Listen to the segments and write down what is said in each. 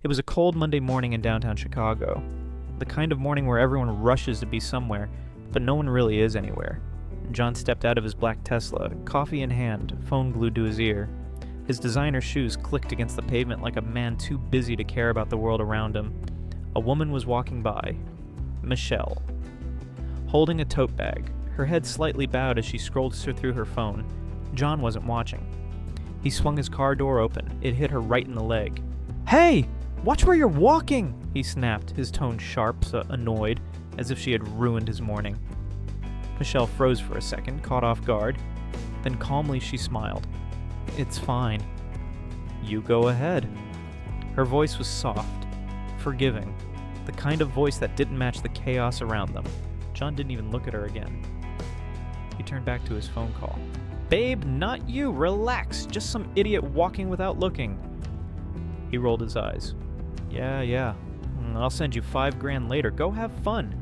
It was a cold Monday morning in downtown Chicago. The kind of morning where everyone rushes to be somewhere, but no one really is anywhere. John stepped out of his black Tesla, coffee in hand, phone glued to his ear. His designer shoes clicked against the pavement like a man too busy to care about the world around him. A woman was walking by. Michelle. Holding a tote bag, her head slightly bowed as she scrolled through her phone. John wasn't watching. He swung his car door open. It hit her right in the leg. "Hey! Watch where you're walking!" he snapped, his tone sharp, annoyed, as if she had ruined his morning. Michelle froze for a second, caught off guard. Then calmly she smiled. "It's fine. You go ahead." Her voice was soft, forgiving, the kind of voice that didn't match the chaos around them. John didn't even look at her again. He turned back to his phone call. "Babe, not you. Relax. Just some idiot walking without looking." He rolled his eyes. Yeah. I'll send you $5,000 later. Go have fun."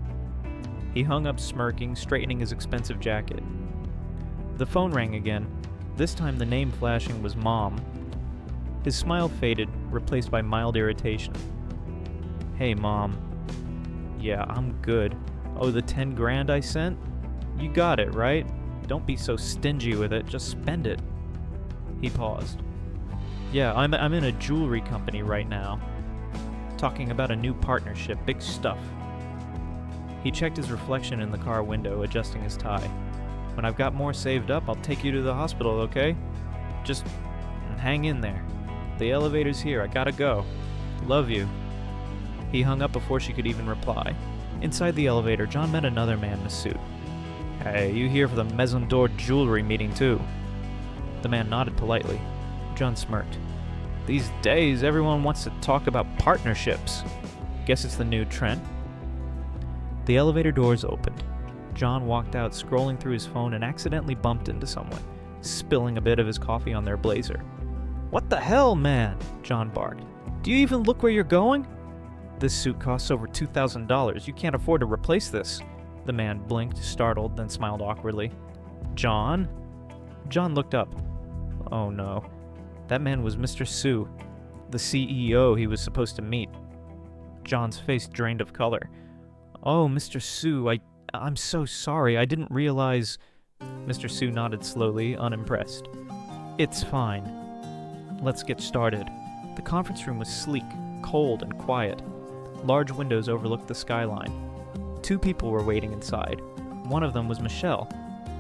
He hung up smirking, straightening his expensive jacket. The phone rang again. This time the name flashing was Mom. His smile faded, replaced by mild irritation. "Hey, Mom." "Yeah, I'm good. Oh, the $10,000 I sent? You got it, right? Don't be so stingy with it. Just spend it." He paused. "Yeah, I'm in a jewelry company right now. Talking about a new partnership. Big stuff." He checked his reflection in the car window, adjusting his tie. "When I've got more saved up, I'll take you to the hospital, okay? Just hang in there. The elevator's here. I gotta go. Love you." He hung up before she could even reply. Inside the elevator, John met another man in a suit. "Hey, you here for the Maison d'Or jewelry meeting too?" The man nodded politely. John smirked. "These days, everyone wants to talk about partnerships. Guess it's the new trend." The elevator doors opened. John walked out, scrolling through his phone, and accidentally bumped into someone, spilling a bit of his coffee on their blazer. "What the hell, man?" John barked. "Do you even look where you're going? This suit costs over $2,000. You can't afford to replace this." The man blinked, startled, then smiled awkwardly. "John?" John looked up. Oh no. That man was Mr. Sue, the CEO he was supposed to meet. John's face drained of color. "Oh, Mr. Sue, I'm so sorry. I didn't realize..." Mr. Sue nodded slowly, unimpressed. "It's fine. Let's get started." The conference room was sleek, cold, and quiet. Large windows overlooked the skyline. 2 people were waiting inside. One of them was Michelle,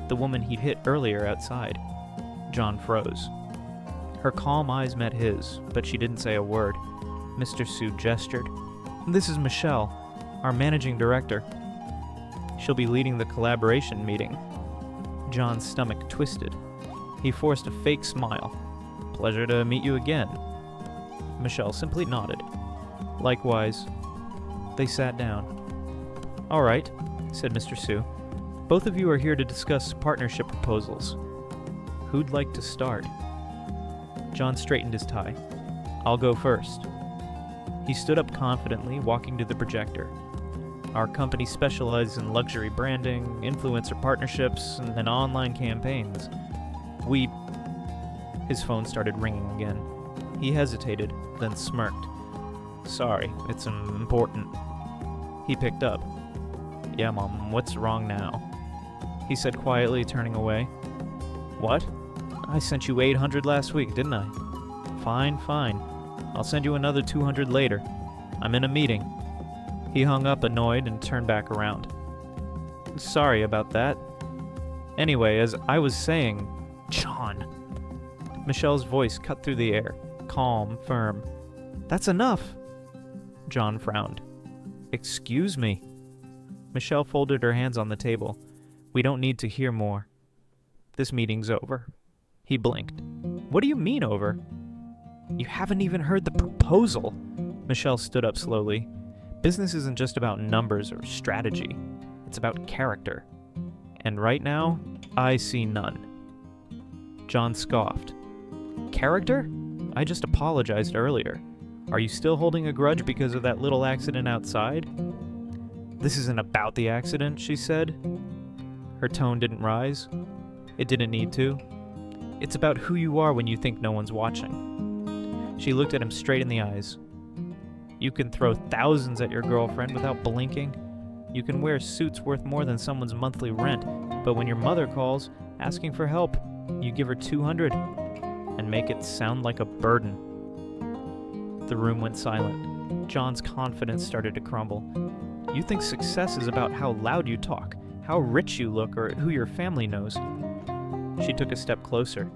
the woman he'd hit earlier outside. John froze. Her calm eyes met his, but she didn't say a word. Mr. Sue gestured. "This is Michelle, our managing director. She'll be leading the collaboration meeting." John's stomach twisted. He forced a fake smile. "Pleasure to meet you again." Michelle simply nodded. "Likewise." They sat down. "All right," said Mr. Sue. "Both of you are here to discuss partnership proposals. Who'd like to start?" John straightened his tie. "I'll go first." He stood up confidently, walking to the projector. "Our company specializes in luxury branding, influencer partnerships, and online campaigns. We..." His phone started ringing again. He hesitated, then smirked. "Sorry, it's important." He picked up. "Yeah, Mom, what's wrong now?" He said quietly, turning away. "What? I sent you 800 last week, didn't I? Fine. I'll send you another 200 later. I'm in a meeting." He hung up, annoyed, and turned back around. "Sorry about that. Anyway, as I was saying..." "John!" Michelle's voice cut through the air, calm, firm. "That's enough!" John frowned. "Excuse me." Michelle folded her hands on the table. "We don't need to hear more. This meeting's over." He blinked. "What do you mean over?" "You haven't even heard the proposal." Michelle stood up slowly. "Business isn't just about numbers or strategy. It's about character. And right now, I see none." John scoffed. "Character? I just apologized earlier. Are you still holding a grudge because of that little accident outside?" "This isn't about the accident," she said. Her tone didn't rise. It didn't need to. "It's about who you are when you think no one's watching." She looked at him straight in the eyes. You can throw thousands at your girlfriend without blinking. You can wear suits worth more than someone's monthly rent, but when your mother calls, asking for help, you give her $200 and make it sound like a burden. The room went silent. John's confidence started to crumble. You think success is about how loud you talk, how rich you look, or who your family knows. She took a step closer.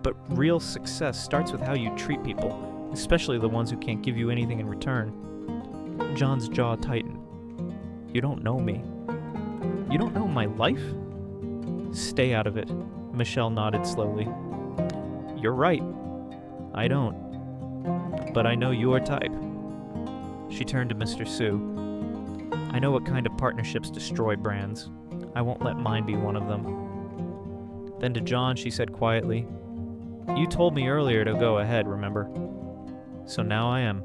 But real success starts with how you treat people, especially the ones who can't give you anything in return. John's jaw tightened. You don't know me. You don't know my life? Stay out of it. Michelle nodded slowly. You're right. I don't. But I know your type. She turned to Mr. Sue. I know what kind of partnerships destroy brands. I won't let mine be one of them. Then to John, she said quietly, You told me earlier to go ahead, remember? So now I am.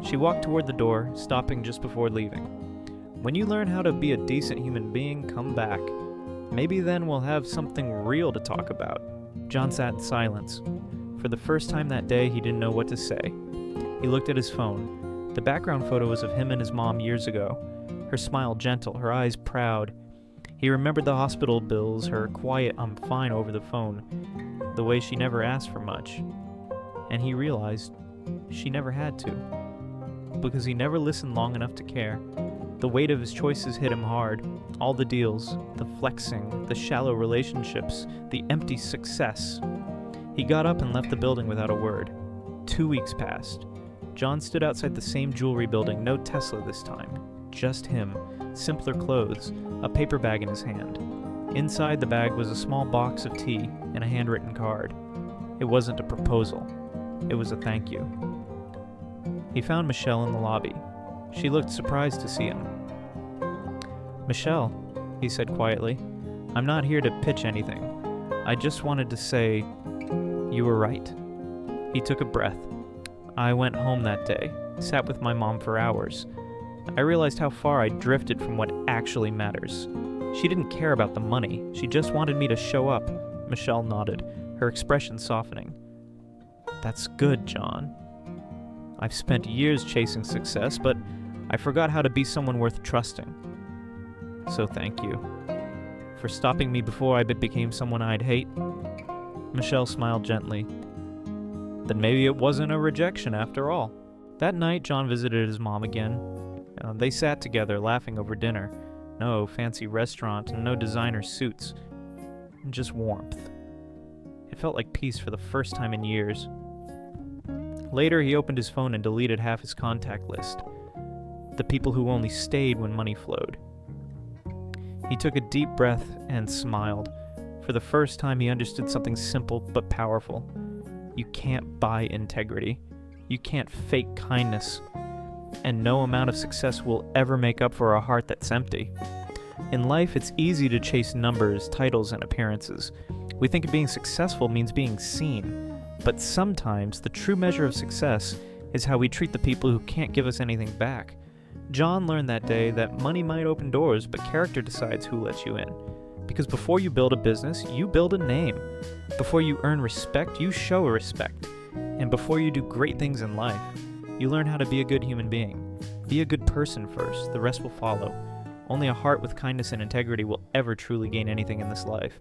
She walked toward the door, stopping just before leaving. When you learn how to be a decent human being, come back. Maybe then we'll have something real to talk about. John sat in silence. For the first time that day, he didn't know what to say. He looked at his phone. The background photo was of him and his mom years ago. Her smile gentle, her eyes proud. He remembered the hospital bills, her quiet "I'm fine" over the phone, the way she never asked for much. And he realized she never had to, because he never listened long enough to care. The weight of his choices hit him hard. All the deals, the flexing, the shallow relationships, the empty success. He got up and left the building without a word. 2 weeks passed. John stood outside the same jewelry building, no Tesla this time. Just him, simpler clothes, a paper bag in his hand. Inside the bag was a small box of tea and a handwritten card. It wasn't a proposal. It was a thank you. He found Michelle in the lobby. She looked surprised to see him. Michelle, he said quietly, I'm not here to pitch anything. I just wanted to say, you were right. He took a breath. I went home that day, sat with my mom for hours. I realized how far I drifted from what actually matters. She didn't care about the money. She just wanted me to show up. Michelle nodded, her expression softening. That's good, John. I've spent years chasing success, but I forgot how to be someone worth trusting. So thank you for stopping me before I became someone I'd hate. Michelle smiled gently. Then maybe it wasn't a rejection after all. That night, John visited his mom again. They sat together, laughing over dinner. No fancy restaurant and no designer suits. Just warmth. It felt like peace for the first time in years. Later, he opened his phone and deleted half his contact list. The people who only stayed when money flowed. He took a deep breath and smiled. For the first time, he understood something simple but powerful. You can't buy integrity. You can't fake kindness. And no amount of success will ever make up for a heart that's empty. In life, it's easy to chase numbers, titles, and appearances. We think being successful means being seen. But sometimes, the true measure of success is how we treat the people who can't give us anything back. John learned that day that money might open doors, but character decides who lets you in. Because before you build a business, you build a name. Before you earn respect, you show respect. And before you do great things in life, you learn how to be a good human being. Be a good person first, the rest will follow. Only a heart with kindness and integrity will ever truly gain anything in this life.